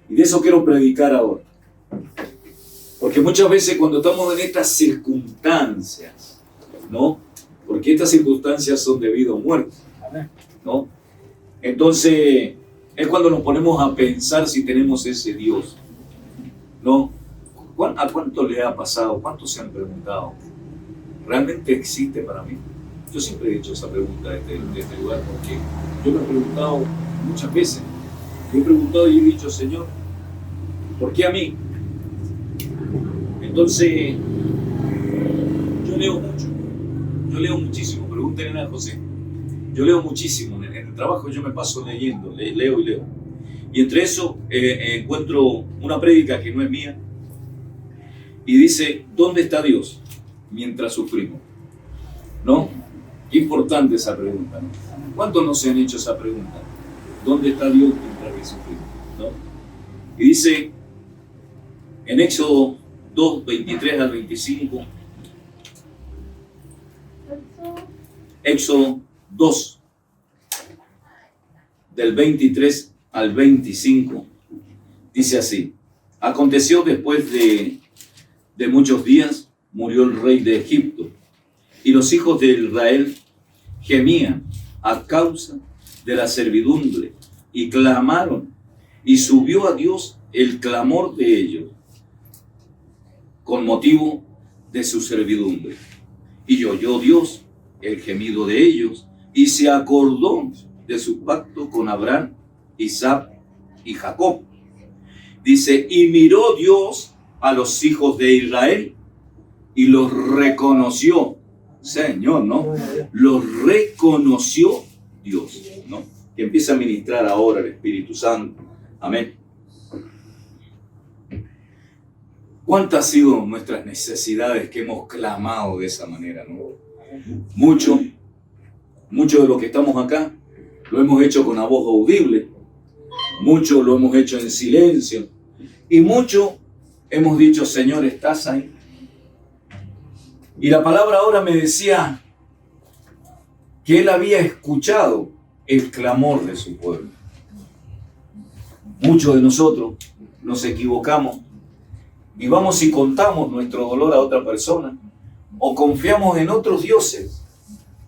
Y de eso quiero predicar ahora. Porque muchas veces cuando estamos en estas circunstancias, ¿no? Porque estas circunstancias son de vida o muerte, ¿no? Entonces, es cuando nos ponemos a pensar si tenemos ese Dios, ¿no? ¿A cuánto le ha pasado? ¿Cuántos se han preguntado? ¿Realmente existe para mí? Yo siempre he hecho esa pregunta desde este lugar, porque yo me he preguntado muchas veces. Yo he preguntado y he dicho, Señor, ¿por qué a mí? Entonces, yo leo mucho, yo leo muchísimo, pregúntenle a José. Yo leo muchísimo, en el trabajo yo me paso leyendo, leo y leo. Y entre eso encuentro una prédica que no es mía y dice, ¿dónde está Dios mientras sufrimos? ¿No? Qué importante esa pregunta, ¿no? ¿Cuántos no se han hecho esa pregunta? ¿Dónde está Dios mientras que sufrimos? ¿No? Y dice en Éxodo 2, 23 al 25, Éxodo 2, del 23 al 25, dice así: aconteció después de muchos días, murió el rey de Egipto, y los hijos de Israel gemían a causa de la servidumbre, y clamaron, y subió a Dios el clamor de ellos, con motivo de su servidumbre. Y oyó Dios el gemido de ellos, y se acordó de su pacto con Abraham, Isaac y Jacob. Dice, y miró Dios a los hijos de Israel, y los reconoció. Señor, ¿no? Los reconoció Dios, ¿no? Que empieza a ministrar ahora el Espíritu Santo. Amén. ¿Cuántas han sido nuestras necesidades que hemos clamado de esa manera, ¿no? Mucho de lo que estamos acá lo hemos hecho con la voz audible, mucho lo hemos hecho en silencio, y mucho hemos dicho, Señor, ¿estás ahí? Y la palabra ahora me decía que Él había escuchado el clamor de su pueblo. Muchos de nosotros nos equivocamos y vamos y contamos nuestro dolor a otra persona, o confiamos en otros dioses,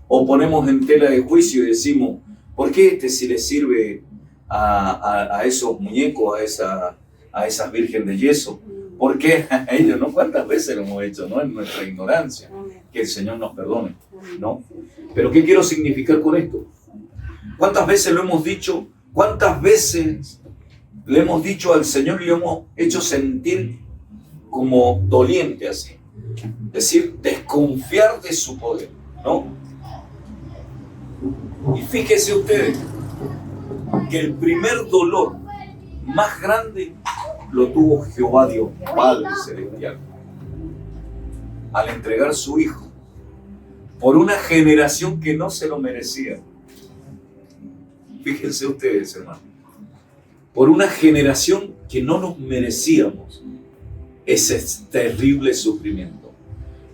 o ponemos en tela de juicio y decimos, ¿por qué si le sirve a esos muñecos, a esas virgen de yeso? ¿Por qué a ellos? ¿No? ¿Cuántas veces lo hemos hecho? ¿No? En nuestra ignorancia. Que el Señor nos perdone, ¿no? Pero ¿qué quiero significar con esto? ¿Cuántas veces lo hemos dicho? ¿Cuántas veces le hemos dicho al Señor y lo hemos hecho sentir como doliente así? Es decir, desconfiar de su poder, ¿no? Y fíjense ustedes que el primer dolor más grande lo tuvo Jehová Dios, Padre Celestial, al entregar su Hijo por una generación que no se lo merecía. Fíjense ustedes, hermanos, por una generación que no nos merecíamos ese terrible sufrimiento.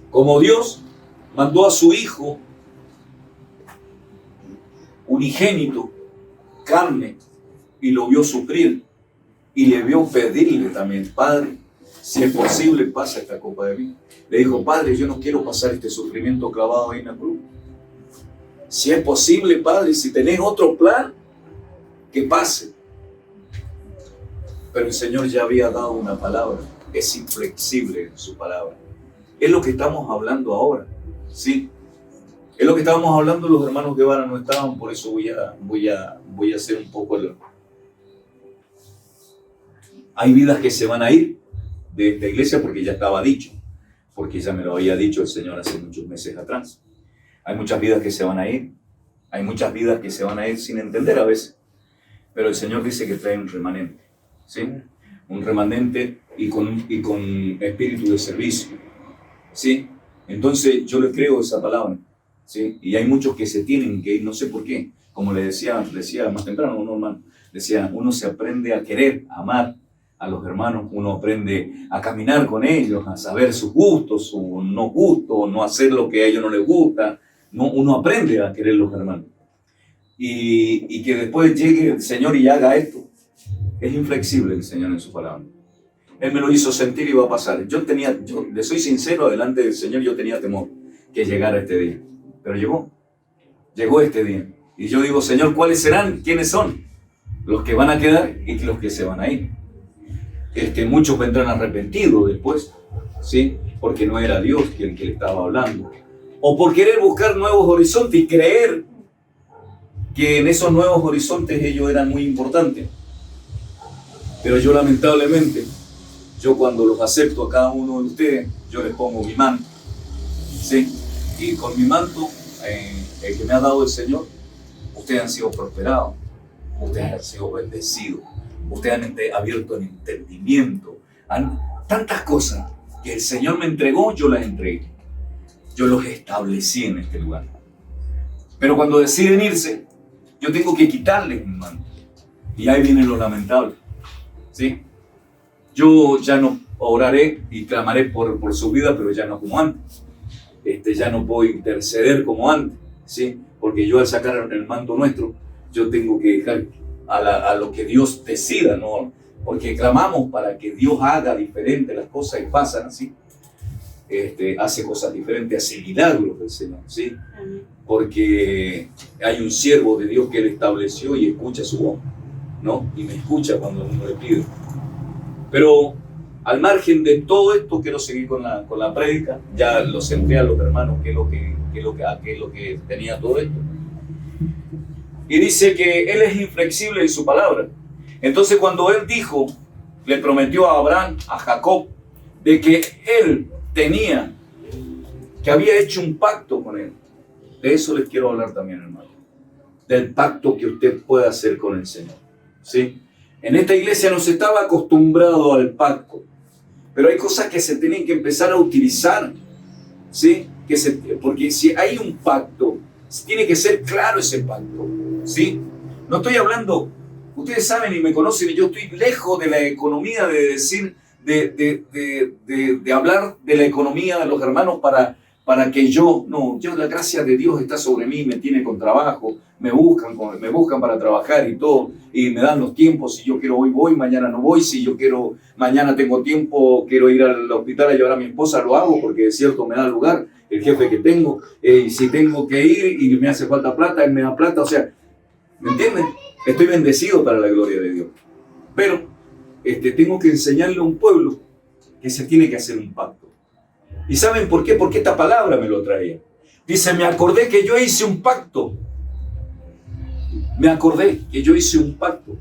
Como Dios mandó a su Hijo unigénito, carne, y lo vio sufrir, y le vio pedirle también, Padre, si es posible, pasa esta copa de mí. Le dijo, Padre, yo no quiero pasar este sufrimiento clavado ahí en la cruz. Si es posible, Padre, si tenés otro plan, que pase. Pero el Señor ya había dado una palabra, es inflexible en su palabra. Es lo que estamos hablando ahora, ¿sí? Es lo que estábamos hablando, los hermanos Guevara no estaban, por eso voy a hacer un poco el... Hay vidas que se van a ir de esta iglesia porque ya estaba dicho, porque ya me lo había dicho el Señor hace muchos meses atrás. Hay muchas vidas que se van a ir, hay muchas vidas que se van a ir sin entender a veces, pero el Señor dice que trae un remanente, ¿sí? Un remanente y con espíritu de servicio, ¿sí? Entonces yo le creo esa palabra, ¿sí? Y hay muchos que se tienen que ir, no sé por qué, como le decía más temprano, uno se aprende a querer, a amar a los hermanos, uno aprende a caminar con ellos, a saber sus gustos, sus no gustos, no hacer lo que a ellos no les gusta, uno aprende a querer los hermanos. Y que después llegue el Señor y haga esto, Es inflexible el Señor en su palabra. Él me lo hizo sentir y va a pasar. Yo le soy sincero, delante del Señor yo tenía temor que llegara este día. Pero llegó este día. Y yo digo, Señor, ¿cuáles serán? ¿Quiénes son? Los que van a quedar y los que se van a ir. Muchos vendrán arrepentidos después, ¿sí? Porque no era Dios quien que le estaba hablando. O por querer buscar nuevos horizontes y creer que en esos nuevos horizontes ellos eran muy importantes. Pero yo lamentablemente, yo cuando los acepto a cada uno de ustedes, yo les pongo mi manto, ¿sí? Y con mi manto, el que me ha dado el Señor, ustedes han sido prosperados, ustedes han sido bendecidos, ustedes han abierto el entendimiento, tantas cosas que el Señor me entregó, yo las entregué, yo los establecí en este lugar. Pero cuando deciden irse, yo tengo que quitarles mi manto, y ahí viene lo lamentable, ¿sí? Yo ya no oraré y clamaré por su vida, pero ya no como antes. Ya no puedo interceder como antes, ¿sí? Porque yo al sacar el manto nuestro, yo tengo que dejar a lo que Dios decida, ¿no? Porque clamamos para que Dios haga diferente las cosas y pasan así. Hace cosas diferentes, hace milagros del Señor, ¿sí? Porque hay un siervo de Dios que Él estableció y escucha su voz, ¿no? Y me escucha cuando uno le pide. Pero al margen de todo esto, quiero seguir con la prédica. Ya lo centré a los hermanos qué es lo que tenía todo esto. Y dice que Él es inflexible en su palabra. Entonces cuando Él dijo, le prometió a Abraham, a Jacob, de que Él que había hecho un pacto con Él. De eso les quiero hablar también, hermano. Del pacto que usted puede hacer con el Señor, ¿sí? En esta iglesia no se estaba acostumbrado al pacto, pero hay cosas que se tienen que empezar a utilizar, ¿sí? Porque si hay un pacto, tiene que ser claro ese pacto, ¿sí? No estoy hablando, ustedes saben y me conocen, y yo estoy lejos de la economía de decir, de hablar de la economía de los hermanos para que yo la gracia de Dios está sobre mí, me tiene con trabajo, me buscan para trabajar y todo, y me dan los tiempos, si yo quiero hoy voy, mañana no voy, si yo quiero, mañana tengo tiempo, quiero ir al hospital a llevar a mi esposa, lo hago porque es cierto, me da lugar, el jefe que tengo, y si tengo que ir y me hace falta plata, él me da plata, o sea, ¿me entienden? Estoy bendecido para la gloria de Dios, pero tengo que enseñarle a un pueblo que se tiene que hacer un pacto. ¿Y saben por qué? Porque esta palabra me lo traía. Dice, me acordé que yo hice un pacto. Me acordé que yo hice un pacto.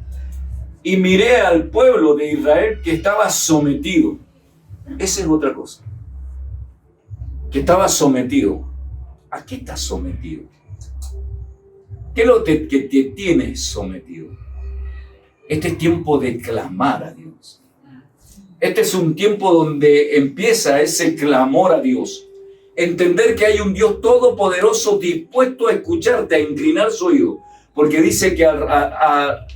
Y miré al pueblo de Israel que estaba sometido. Esa es otra cosa. Que estaba sometido. ¿A qué estás sometido? ¿Qué es lo que te tiene sometido? Este es tiempo de clamar a Dios. Este es un tiempo donde empieza ese clamor a Dios. Entender que hay un Dios todopoderoso dispuesto a escucharte, a inclinar su oído. Porque dice que a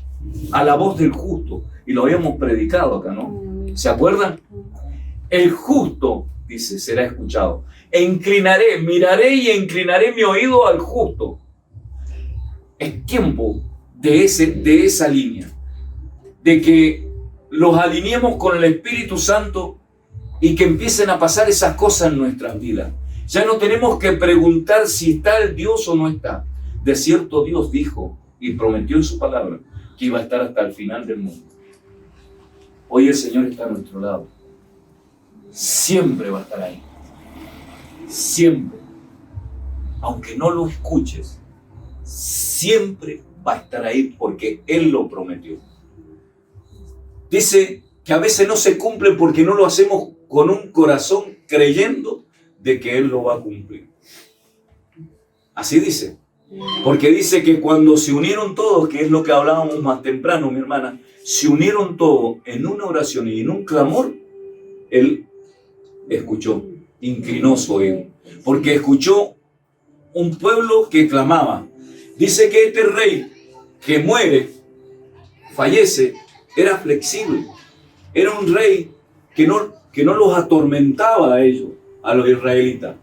la voz del justo, y lo habíamos predicado acá, ¿no? ¿Se acuerdan? El justo, dice, será escuchado. Miraré y inclinaré mi oído al justo. Es tiempo de esa línea. De que los alineemos con el Espíritu Santo y que empiecen a pasar esas cosas en nuestras vidas. Ya no tenemos que preguntar si está el Dios o no está. De cierto Dios dijo y prometió en su palabra que iba a estar hasta el final del mundo. Hoy el Señor está a nuestro lado. Siempre va a estar ahí. Siempre. Aunque no lo escuches, siempre va a estar ahí porque Él lo prometió. Dice que a veces no se cumple porque no lo hacemos con un corazón creyendo de que Él lo va a cumplir. Así dice. Porque dice que cuando se unieron todos, que es lo que hablábamos más temprano, mi hermana, se unieron todos en una oración y en un clamor, Él escuchó, inclinó su oído. Porque escuchó un pueblo que clamaba. Dice que este rey que muere, fallece, era flexible, era un rey que no los atormentaba a ellos, a los israelitas.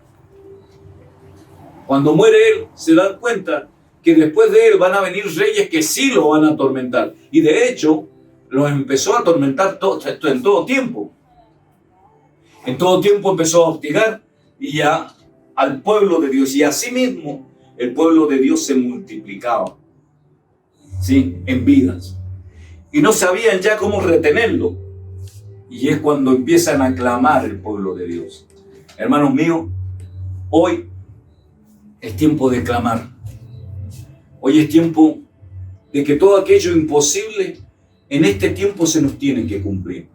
Cuando muere él, se dan cuenta que después de él van a venir reyes que sí lo van a atormentar. Y de hecho, los empezó a atormentar en todo tiempo. En todo tiempo empezó a hostigar al pueblo de Dios. Y asimismo el pueblo de Dios se multiplicaba, ¿sí?, en vidas. Y no sabían ya cómo retenerlo. Y es cuando empiezan a clamar el pueblo de Dios. Hermanos míos, hoy es tiempo de clamar. Hoy es tiempo de que todo aquello imposible en este tiempo se nos tiene que cumplir.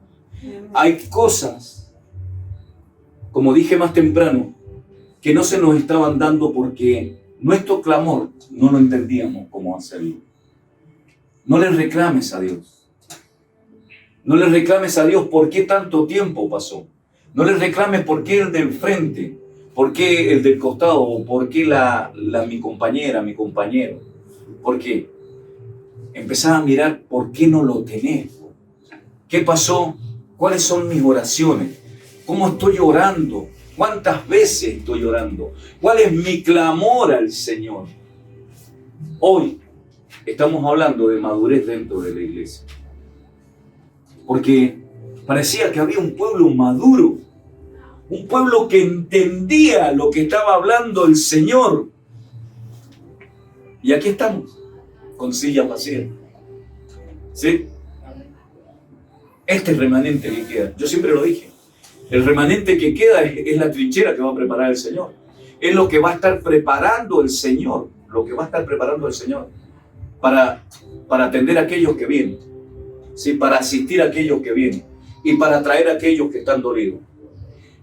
Hay cosas, como dije más temprano, que no se nos estaban dando porque nuestro clamor no lo entendíamos cómo hacerlo. No le reclames a Dios. No le reclames a Dios por qué tanto tiempo pasó. No le reclames por qué el del frente, por qué el del costado, o por qué mi compañera, mi compañero. ¿Por qué? Empezaba a mirar por qué no lo tenés. ¿Qué pasó? ¿Cuáles son mis oraciones? ¿Cómo estoy orando? ¿Cuántas veces estoy orando? ¿Cuál es mi clamor al Señor? Hoy estamos hablando de madurez dentro de la iglesia. Porque parecía que había un pueblo maduro, un pueblo que entendía lo que estaba hablando el Señor. Y aquí estamos, con sillas vacías. ¿Sí? Este remanente que queda, yo siempre lo dije, el remanente que queda es la trinchera que va a preparar el Señor. Es lo que va a estar preparando el Señor, lo que va a estar preparando el Señor para atender a aquellos que vienen, ¿sí?, para asistir a aquellos que vienen y para traer a aquellos que están dolidos.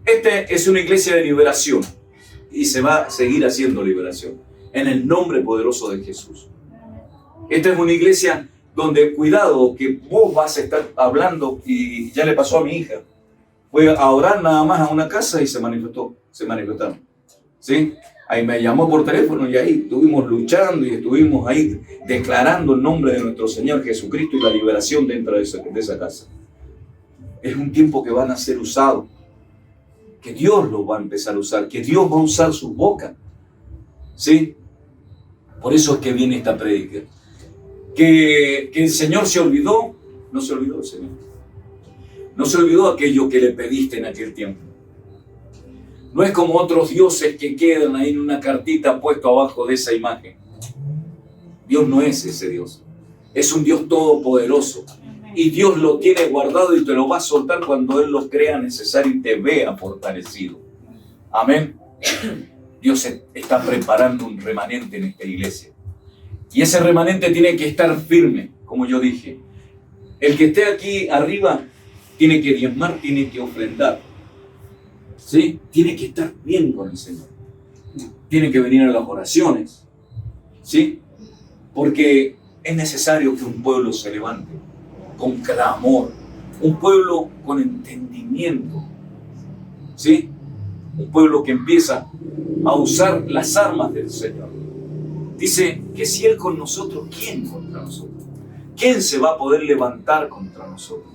Esta es una iglesia de liberación y se va a seguir haciendo liberación en el nombre poderoso de Jesús. Esta es una iglesia donde, cuidado, que vos vas a estar hablando, y ya le pasó a mi hija. Fue a orar nada más a una casa y se manifestaron. ¿Sí? Ahí me llamó por teléfono y ahí estuvimos luchando y estuvimos ahí declarando el nombre de nuestro Señor Jesucristo y la liberación dentro de esa casa. Es un tiempo que van a ser usados, que Dios los va a empezar a usar, que Dios va a usar su boca. ¿Sí? Por eso es que viene esta prédica. Que el Señor se olvidó, no se olvidó el Señor. No se olvidó aquello que le pediste en aquel tiempo. No es como otros dioses que quedan ahí en una cartita puesto abajo de esa imagen. Dios no es ese Dios. Es un Dios todopoderoso. Y Dios lo tiene guardado y te lo va a soltar cuando Él lo crea necesario y te vea fortalecido. Amén. Dios está preparando un remanente en esta iglesia. Y ese remanente tiene que estar firme, como yo dije. El que esté aquí arriba tiene que diezmar, tiene que ofrendar. ¿Sí? Tiene que estar bien con el Señor. Tiene que venir a las oraciones. ¿Sí? Porque es necesario que un pueblo se levante con clamor. Un pueblo con entendimiento. ¿Sí? Un pueblo que empieza a usar las armas del Señor. Dice que si Él con nosotros, ¿quién contra nosotros? ¿Quién se va a poder levantar contra nosotros?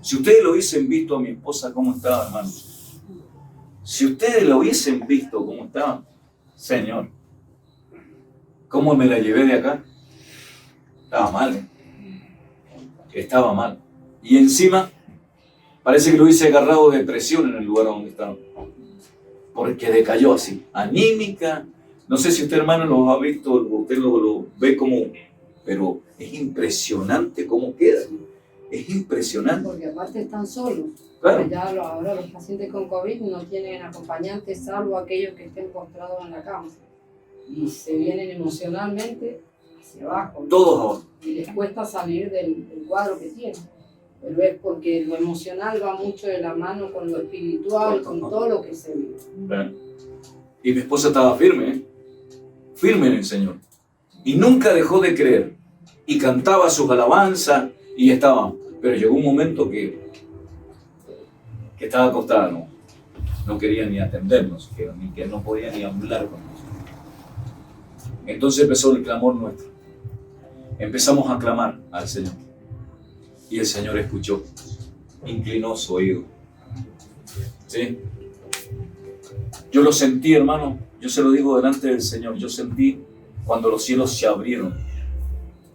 Si ustedes lo hubiesen visto a mi esposa cómo estaba, hermanos. Si ustedes lo hubiesen visto cómo estaba, Señor, ¿cómo me la llevé de acá? Estaba mal, Estaba mal. Y encima, parece que lo hubiese agarrado de depresión en el lugar donde estaba. Porque decayó así, anímica. No sé si usted, hermano, lo ha visto, usted lo ve como, pero es impresionante cómo queda. Es impresionante. Porque aparte están solos. Claro. Ya ahora los pacientes con COVID no tienen acompañantes salvo aquellos que estén postrados en la cama. Y se vienen emocionalmente hacia abajo. Todos abajo. Y les cuesta salir del cuadro que tienen. Pero es porque lo emocional va mucho de la mano con lo espiritual, con todo lo que se vive. Bueno. Y mi esposa estaba firme, firme en el Señor. Y nunca dejó de creer. Y cantaba sus alabanzas y estaba. Pero llegó un momento que estaba acostada, no quería ni atendernos, que no podía ni hablar con nosotros. Entonces empezó el clamor nuestro. Empezamos a clamar al Señor. Y el Señor escuchó, inclinó su oído. ¿Sí? Yo lo sentí, hermano, yo se lo digo delante del Señor, yo sentí cuando los cielos se abrieron,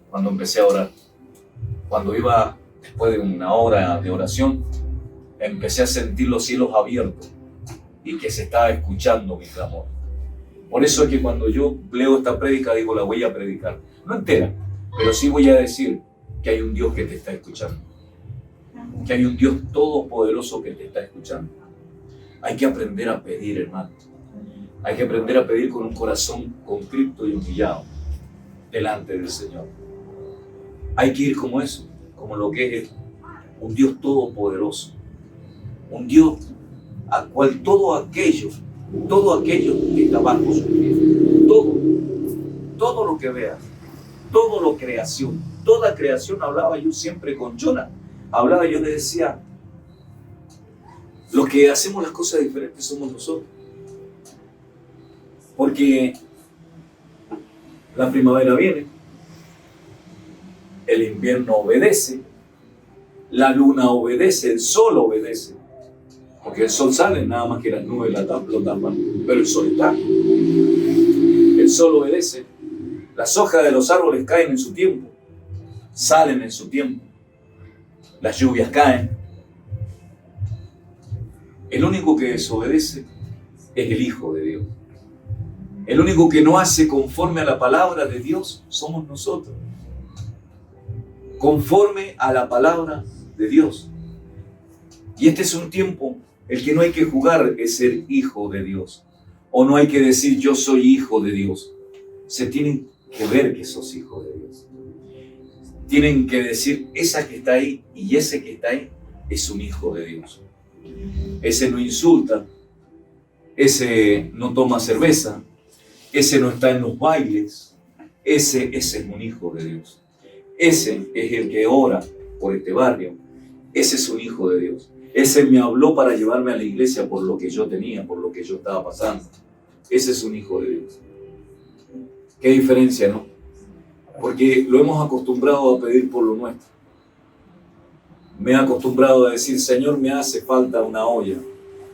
cuando empecé a orar, cuando iba después de una hora de oración, empecé a sentir los cielos abiertos y que se estaba escuchando mi clamor. Por eso es que cuando yo leo esta prédica, digo, la voy a predicar. No entera, pero sí voy a decir que hay un Dios que te está escuchando. Que hay un Dios todopoderoso que te está escuchando. Hay que aprender a pedir, hermano. Hay que aprender a pedir con un corazón contrito y humillado delante del Señor. Hay que ir como eso, como lo que es un Dios todopoderoso. Un Dios al cual todo aquello que está bajo su pie, todo lo que veas, todo lo creación, toda creación, hablaba yo siempre con Jonah, yo le decía, los que hacemos las cosas diferentes somos nosotros. Porque la primavera viene, el invierno obedece, la luna obedece, el sol obedece. Porque el sol sale, nada más que las nubes lo tapan, pero el sol está. El sol obedece. Las hojas de los árboles caen en su tiempo, salen en su tiempo. Las lluvias caen. El único que desobedece es el Hijo de Dios. El único que no hace conforme a la palabra de Dios somos nosotros. Conforme a la palabra de Dios. Y este es un tiempo, el que no hay que jugar es ser hijo de Dios. O no hay que decir yo soy hijo de Dios. Se tienen que ver que sos hijo de Dios. Tienen que decir esa que está ahí y ese que está ahí es un hijo de Dios. Ese no insulta, ese no toma cerveza, ese no está en los bailes, ese es un hijo de Dios. Ese es el que ora por este barrio, ese es un hijo de Dios. Ese me habló para llevarme a la iglesia por lo que yo tenía, por lo que yo estaba pasando. Ese es un hijo de Dios. Qué diferencia, ¿no? Porque lo hemos acostumbrado a pedir por lo nuestro. Me he acostumbrado a decir, Señor, me hace falta una olla,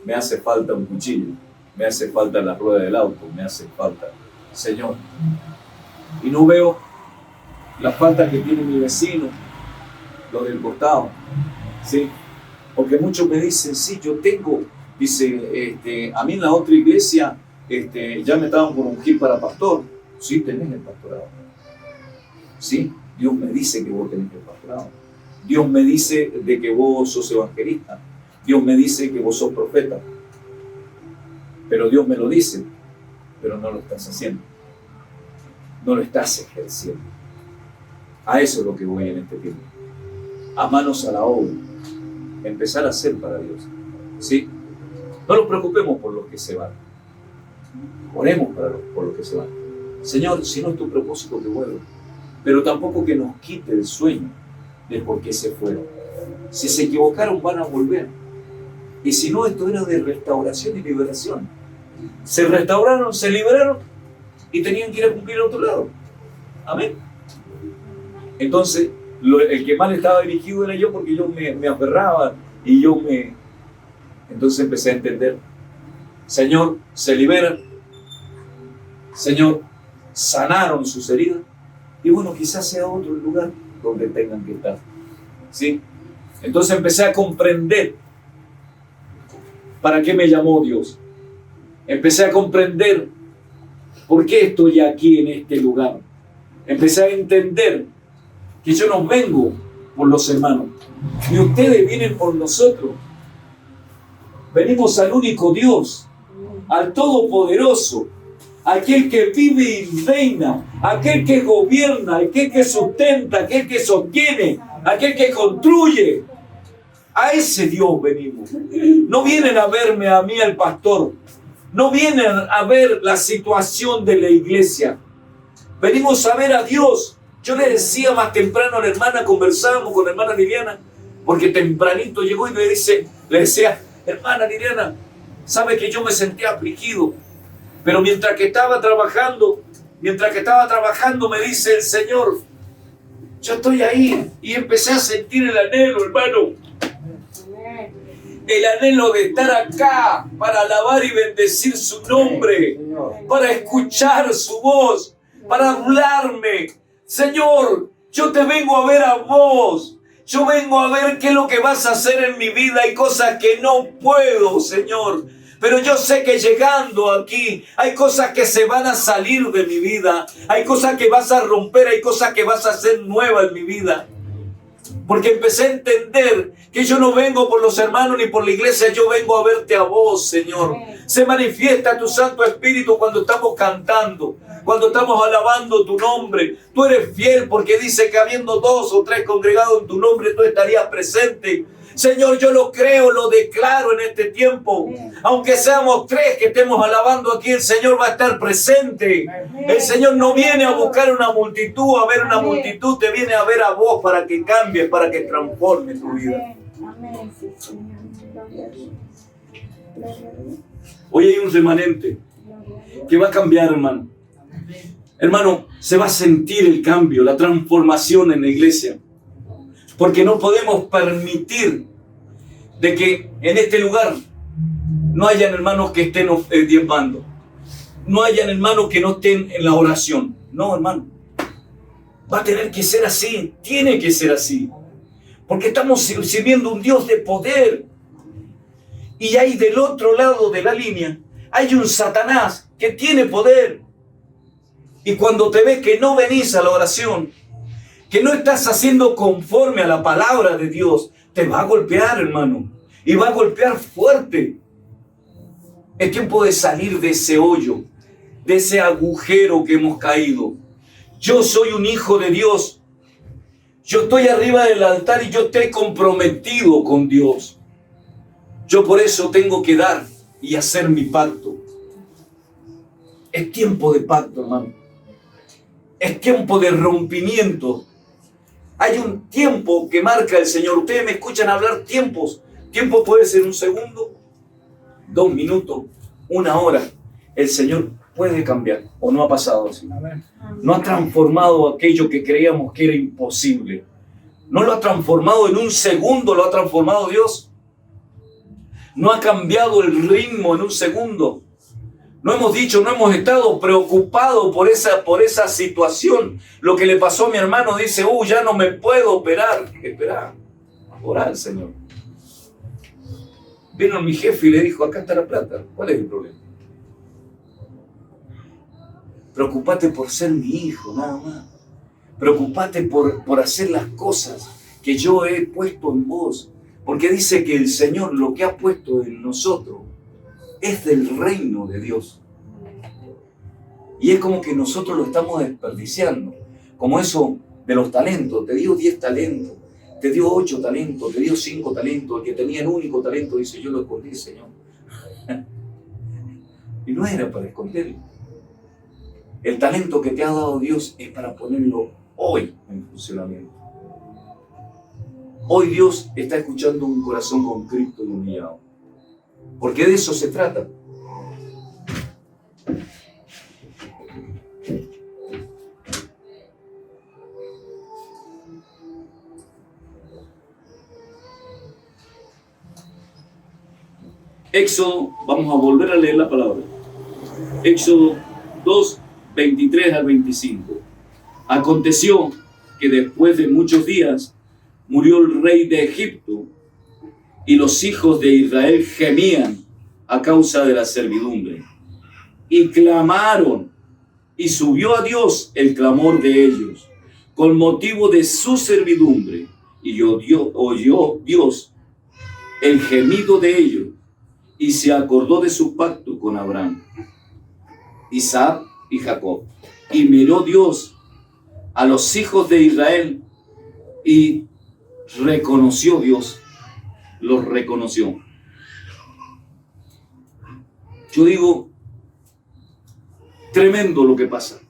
me hace falta un cuchillo, me hace falta la rueda del auto, me hace falta, Señor. Y no veo la falta que tiene mi vecino, los del costado, ¿sí? Porque muchos me dicen, sí, yo tengo, dice, a mí en la otra iglesia, ya me estaban por ungir para pastor. Sí, tenés el pastorado. Sí, Dios me dice que vos tenés el pastorado. Dios me dice de que vos sos evangelista. Dios me dice que vos sos profeta. Pero Dios me lo dice, pero no lo estás haciendo. No lo estás ejerciendo. A eso es lo que voy en este tiempo. A manos a la obra. Empezar a hacer para Dios. ¿Sí? No nos preocupemos por los que se van. Oremos por los que se van. Señor, si no es tu propósito que vuelvan. Pero tampoco que nos quite el sueño de por qué se fueron. Si se equivocaron van a volver. Y si no, esto era de restauración y liberación. Se restauraron, se liberaron y tenían que ir a cumplir a otro lado. Amén. Entonces, el que mal estaba dirigido era yo, porque yo me aferraba y entonces empecé a entender. Señor, se liberan. Señor, sanaron sus heridas. Y bueno, quizás sea otro lugar donde tengan que estar. ¿Sí? Entonces empecé a comprender para qué me llamó Dios. Empecé a comprender por qué estoy aquí en este lugar. Empecé a entender que yo no vengo por los hermanos, ni ustedes vienen por nosotros. Venimos al único Dios, al Todopoderoso, aquel que vive y reina, aquel que gobierna, aquel que sustenta, aquel que sostiene, aquel que construye. A ese Dios venimos. No vienen a verme a mí, al pastor. No vienen a ver la situación de la iglesia. Venimos a ver a Dios. Yo le decía más temprano a la hermana, conversábamos con la hermana Liliana, porque tempranito llegó y le decía, hermana Liliana, sabe que yo me sentía afligido, pero mientras que estaba trabajando me dice el Señor, yo estoy ahí, y empecé a sentir el anhelo, hermano, el anhelo de estar acá para alabar y bendecir su nombre, para escuchar su voz, para hablarme. Señor, yo te vengo a ver a vos. Yo vengo a ver qué es lo que vas a hacer en mi vida. Hay cosas que no puedo, Señor. Pero yo sé que llegando aquí hay cosas que se van a salir de mi vida. Hay cosas que vas a romper, hay cosas que vas a hacer nuevas en mi vida. Porque empecé a entender que yo no vengo por los hermanos ni por la iglesia, yo vengo a verte a vos, Señor. Se manifiesta tu Santo Espíritu cuando estamos cantando, cuando estamos alabando tu nombre. Tú eres fiel porque dice que habiendo 2 o 3 congregados en tu nombre, tú estarías presente. Señor, yo lo creo, lo declaro en este tiempo. Aunque seamos 3 que estemos alabando aquí, el Señor va a estar presente. El Señor no viene a buscar una multitud, a ver una multitud, te viene a ver a vos para que cambies, para que transforme tu vida. Hoy hay un remanente que va a cambiar, hermano. Hermano, se va a sentir el cambio, la transformación en la iglesia. Porque no podemos permitir de que en este lugar no hayan hermanos que estén diezmando. No hayan hermanos que no estén en la oración. No, hermano. Va a tener que ser así. Tiene que ser así. Porque estamos sirviendo un Dios de poder. Y ahí del otro lado de la línea hay un Satanás que tiene poder. Y cuando te ves que no venís a la oración, que no estás haciendo conforme a la palabra de Dios, te va a golpear, hermano. Y va a golpear fuerte. Es tiempo de salir de ese hoyo, de ese agujero que hemos caído. Yo soy un hijo de Dios. Yo estoy arriba del altar y yo estoy comprometido con Dios. Yo por eso tengo que dar y hacer mi pacto. Es tiempo de pacto, hermano. Es tiempo de rompimiento. Hay un tiempo que marca el Señor. Ustedes me escuchan hablar tiempos. Tiempo puede ser 1 segundo, 2 minutos, 1 hora. El Señor puede cambiar. ¿O no ha pasado así? No ha transformado aquello que creíamos que era imposible. No lo ha transformado en 1 segundo, lo ha transformado Dios. No ha cambiado el ritmo en 1 segundo. No hemos dicho, no hemos estado preocupados por esa situación. Lo que le pasó a mi hermano, dice, ya no me puedo operar. Espera, orar al Señor. Vino mi jefe y le dijo, acá está la plata. ¿Cuál es el problema? Preocupate por ser mi hijo, nada más. Preocupate por hacer las cosas que yo he puesto en vos. Porque dice que el Señor lo que ha puesto en nosotros es del reino de Dios. Y es como que nosotros lo estamos desperdiciando. Como eso de los talentos. Te dio 10 talentos, te dio 8 talentos, te dio 5 talentos. El que tenía el único talento dice, yo lo escondí, Señor. Y no era para esconderlo. El talento que te ha dado Dios es para ponerlo hoy en funcionamiento. Hoy Dios está escuchando un corazón contrito y humillado. Porque de eso se trata. Éxodo, vamos a volver a leer la palabra. Éxodo 2, 23 al 25. Aconteció que después de muchos días murió el rey de Egipto y los hijos de Israel gemían a causa de la servidumbre y clamaron, y subió a Dios el clamor de ellos con motivo de su servidumbre, y oyó Dios el gemido de ellos y se acordó de su pacto con Abraham, Isaac y Jacob, y miró Dios a los hijos de Israel y reconoció Dios, los reconoció. Yo digo, tremendo lo que pasa.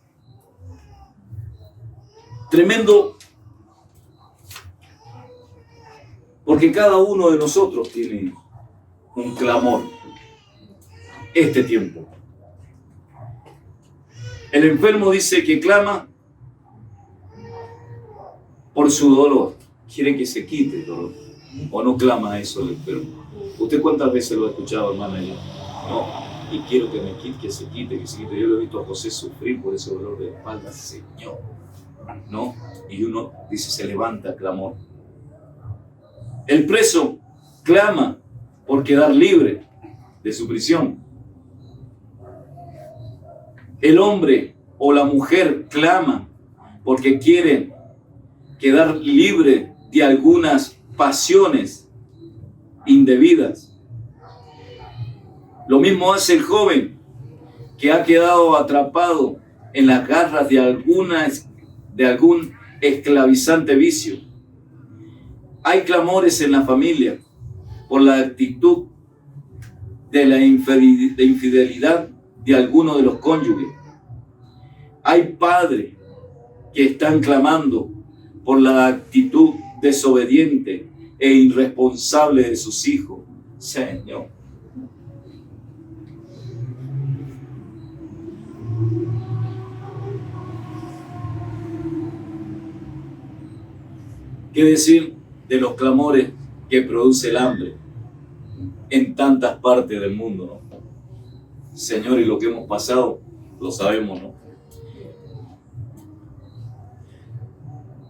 Tremendo, porque cada uno de nosotros tiene un clamor este tiempo. El enfermo dice que clama por su dolor. Quiere que se quite el dolor. ¿O no clama eso el enfermo? ¿Usted cuántas veces lo ha escuchado, hermana? No, y quiero que me quite, que se quite, que se quite. Yo lo he visto a José sufrir por ese dolor de espalda, Señor. ¿No? Y uno dice, se levanta clamor. El preso clama por quedar libre de su prisión. El hombre o la mujer clama porque quiere quedar libre de algunas pasiones indebidas. Lo mismo hace el joven que ha quedado atrapado en las garras de algún esclavizante vicio. Hay clamores en la familia por la actitud de la infidelidad de alguno de los cónyuges. Hay padres que están clamando por la actitud desobediente e irresponsable de sus hijos. Señor. ¿Qué decir de los clamores que produce el hambre en tantas partes del mundo, ¿no? Señor, y lo que hemos pasado, lo sabemos, ¿no?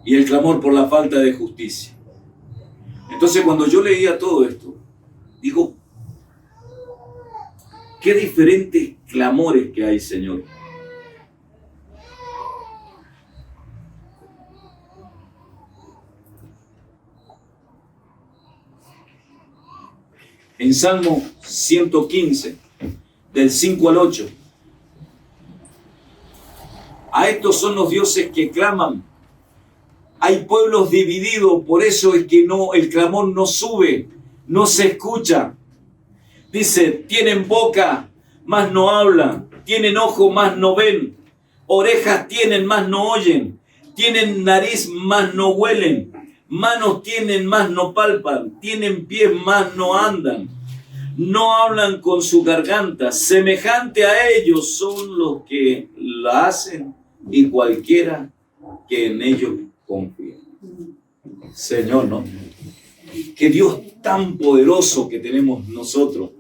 Y el clamor por la falta de justicia. Entonces, cuando yo leía todo esto, digo, qué diferentes clamores que hay, Señor. En Salmo 115, del 5 al 8. A estos son los dioses que claman. Hay pueblos divididos, por eso es que el clamor no sube, no se escucha. Dice, tienen boca, mas no hablan. Tienen ojo, mas no ven. Orejas tienen, mas no oyen. Tienen nariz, mas no huelen. Manos tienen, mas no palpan. Tienen pies, mas no andan. No hablan con su garganta. Semejante a ellos son los que la hacen y cualquiera que en ellos confía. Señor, ¿no? Qué Dios tan poderoso que tenemos nosotros.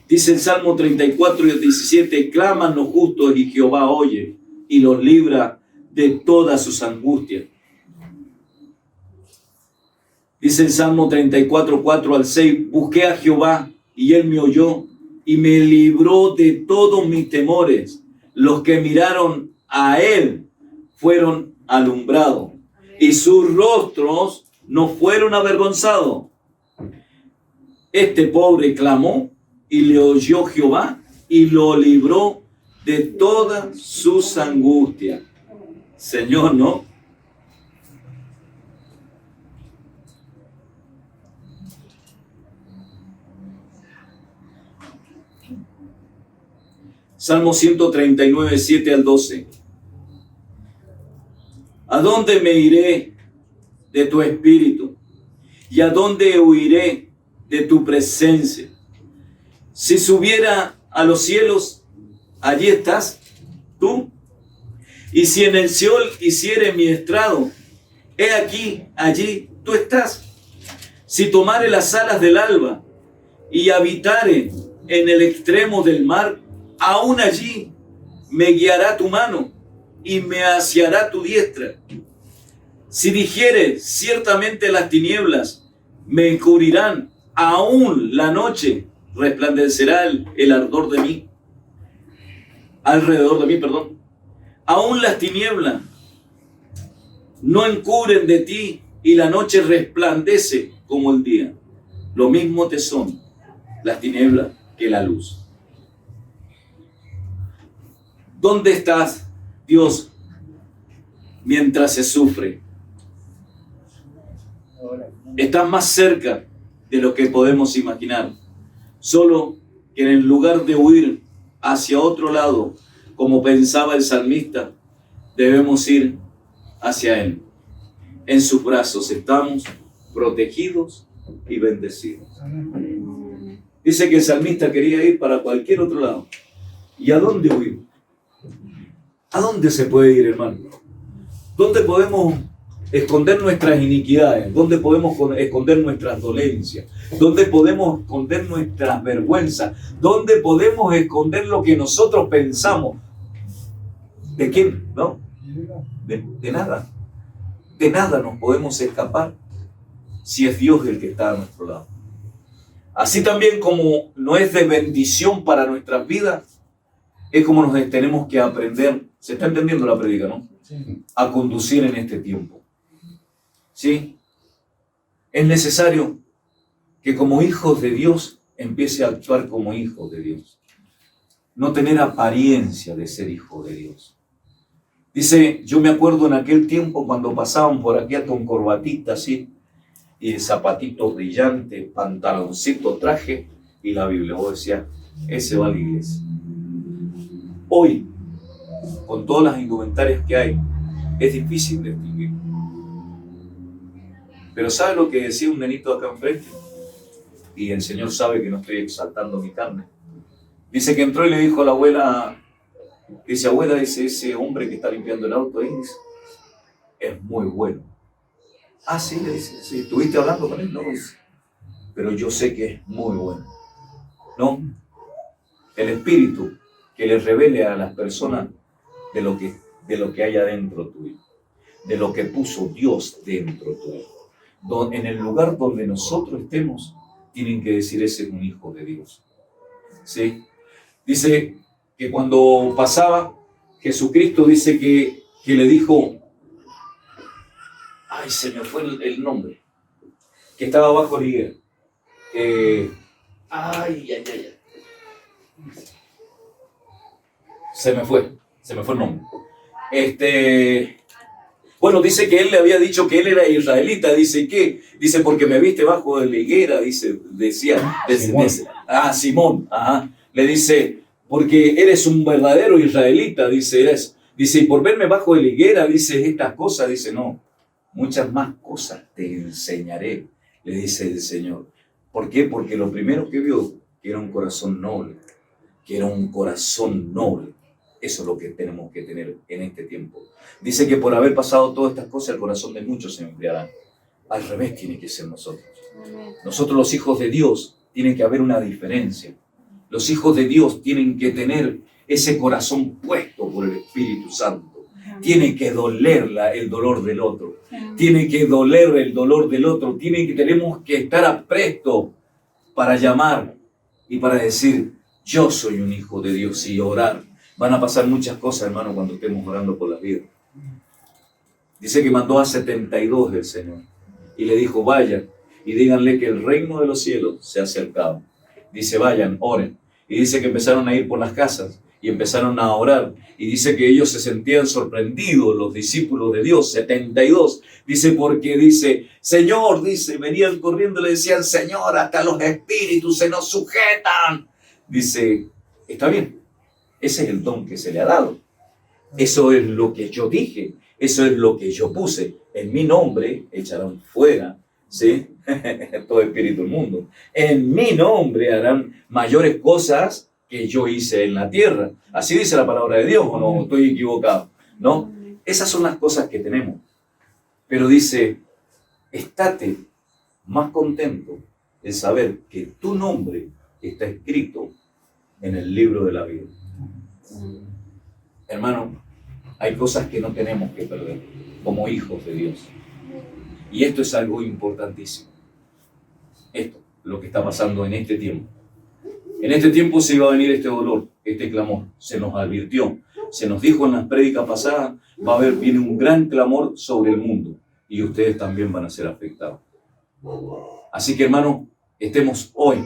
Dice el Salmo 34 y el 17, claman los justos y Jehová oye y los libra de todas sus angustias. Dice el Salmo 34, 4 al 6, busqué a Jehová y él me oyó y me libró de todos mis temores. Los que miraron a él fueron alumbrados y sus rostros no fueron avergonzados. Este pobre clamó y le oyó Jehová y lo libró de todas sus angustias. Señor, ¿no? Salmo 139, 7 al 12. ¿A dónde me iré de tu espíritu? ¿Y a dónde huiré de tu presencia? Si subiera a los cielos, allí estás tú. Y si en el Seol hiciere mi estrado, he aquí, allí tú estás. Si tomare las alas del alba y habitare en el extremo del mar, aún allí me guiará tu mano y me asiará tu diestra. Si dijere, ciertamente las tinieblas me encubrirán, aún la noche resplandecerá el ardor de mí, alrededor de mí, perdón. Aún las tinieblas no encubren de ti y la noche resplandece como el día. Lo mismo te son las tinieblas que la luz. ¿Dónde estás, Dios, mientras se sufre? Estás más cerca de lo que podemos imaginar. Solo que en el lugar de huir hacia otro lado, como pensaba el salmista, debemos ir hacia Él. En sus brazos estamos protegidos y bendecidos. Dice que el salmista quería ir para cualquier otro lado. ¿Y a dónde huir? ¿A dónde se puede ir, hermano? ¿Dónde podemos esconder nuestras iniquidades? ¿Dónde podemos esconder nuestras dolencias? ¿Dónde podemos esconder nuestras vergüenzas? ¿Dónde podemos esconder lo que nosotros pensamos? ¿De quién? ¿No? De nada. De nada nos podemos escapar si es Dios el que está a nuestro lado. Así también como no es de bendición para nuestras vidas, es como nos tenemos que aprender, se está entendiendo la prédica, ¿no? Sí. A conducir en este tiempo. ¿Sí? Es necesario que como hijos de Dios empiece a actuar como hijos de Dios. No tener apariencia de ser hijo de Dios. Dice, yo me acuerdo en aquel tiempo cuando pasaban por aquí con corbatita así, y zapatitos brillantes, pantaloncito, traje, y la Biblia. Vos decías, ese va a la iglesia. Hoy, con todas las indumentarias que hay, es difícil distinguir. Pero ¿sabe lo que decía un nenito acá enfrente? Y el Señor sabe que no estoy exaltando mi carne. Dice que entró y le dijo a la abuela, dice, abuela, dice, ese hombre que está limpiando el auto ahí, dice, es muy bueno. Ah, sí, le dice, sí, ¿estuviste hablando con él? No, dice, pero yo sé que es muy bueno. ¿No? El Espíritu que le revele a las personas de lo que hay adentro tuyo, de lo que puso Dios dentro tuyo. En el lugar donde nosotros estemos, tienen que decir, ese es un hijo de Dios. ¿Sí? Dice que cuando pasaba, Jesucristo dice que le dijo, ay, se me fue el nombre, que estaba bajo la higuera. Ay. Se me fue el nombre. Bueno, dice que él le había dicho que él era israelita. Dice, ¿qué? Dice, porque me viste bajo de la higuera, Simón, ajá. Le dice, porque eres un verdadero israelita, dice, y por verme bajo de la higuera, dice, estas cosas, dice, no, muchas más cosas te enseñaré, le dice el Señor. ¿Por qué? Porque lo primero que vio, que era un corazón noble, Eso es lo que tenemos que tener en este tiempo. Dice que por haber pasado todas estas cosas, el corazón de muchos se enfriará. Al revés tiene que ser nosotros. Nosotros los hijos de Dios, tiene que haber una diferencia. Los hijos de Dios tienen que tener ese corazón puesto por el Espíritu Santo. Tiene que doler el dolor del otro. Tiene que doler el dolor del otro. Tenemos que estar apresto para llamar y para decir, yo soy un hijo de Dios, y orar. Van a pasar muchas cosas, hermano, cuando estemos orando por la vida. Dice que mandó a 72 el Señor y le dijo, vayan y díganle que el reino de los cielos se ha acercado. Dice, vayan, oren. Y dice que empezaron a ir por las casas y empezaron a orar. Y dice que ellos se sentían sorprendidos, los discípulos de Dios, 72. Dice, porque dice, Señor, dice, venían corriendo y le decían, Señor, hasta los espíritus se nos sujetan. Dice, está bien. Ese es el don que se le ha dado. Eso es lo que yo dije. Eso es lo que yo puse. En mi nombre echarán fuera, ¿sí? Todo espíritu del mundo. En mi nombre harán mayores cosas que yo hice en la tierra. Así dice la palabra de Dios, ¿o no? Estoy equivocado, ¿no? Esas son las cosas que tenemos. Pero dice, estate más contento en saber que tu nombre está escrito en el libro de la vida. Hermano, hay cosas que no tenemos que perder como hijos de Dios. Y esto es algo importantísimo. Esto, lo que está pasando en este tiempo. En este tiempo se iba a venir este dolor, este clamor. Se nos advirtió, se nos dijo en las prédicas pasadas, viene un gran clamor sobre el mundo. Y ustedes también van a ser afectados. Así que, hermano, estemos hoy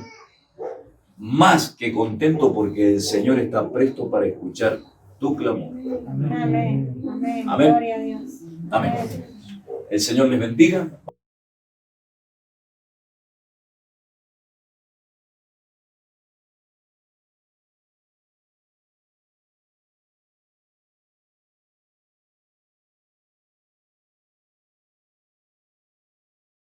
más que contentos porque el Señor está presto para escuchar tu clamor. Amén. Amén. Amén. Gloria a Dios. Amén. El Señor les bendiga.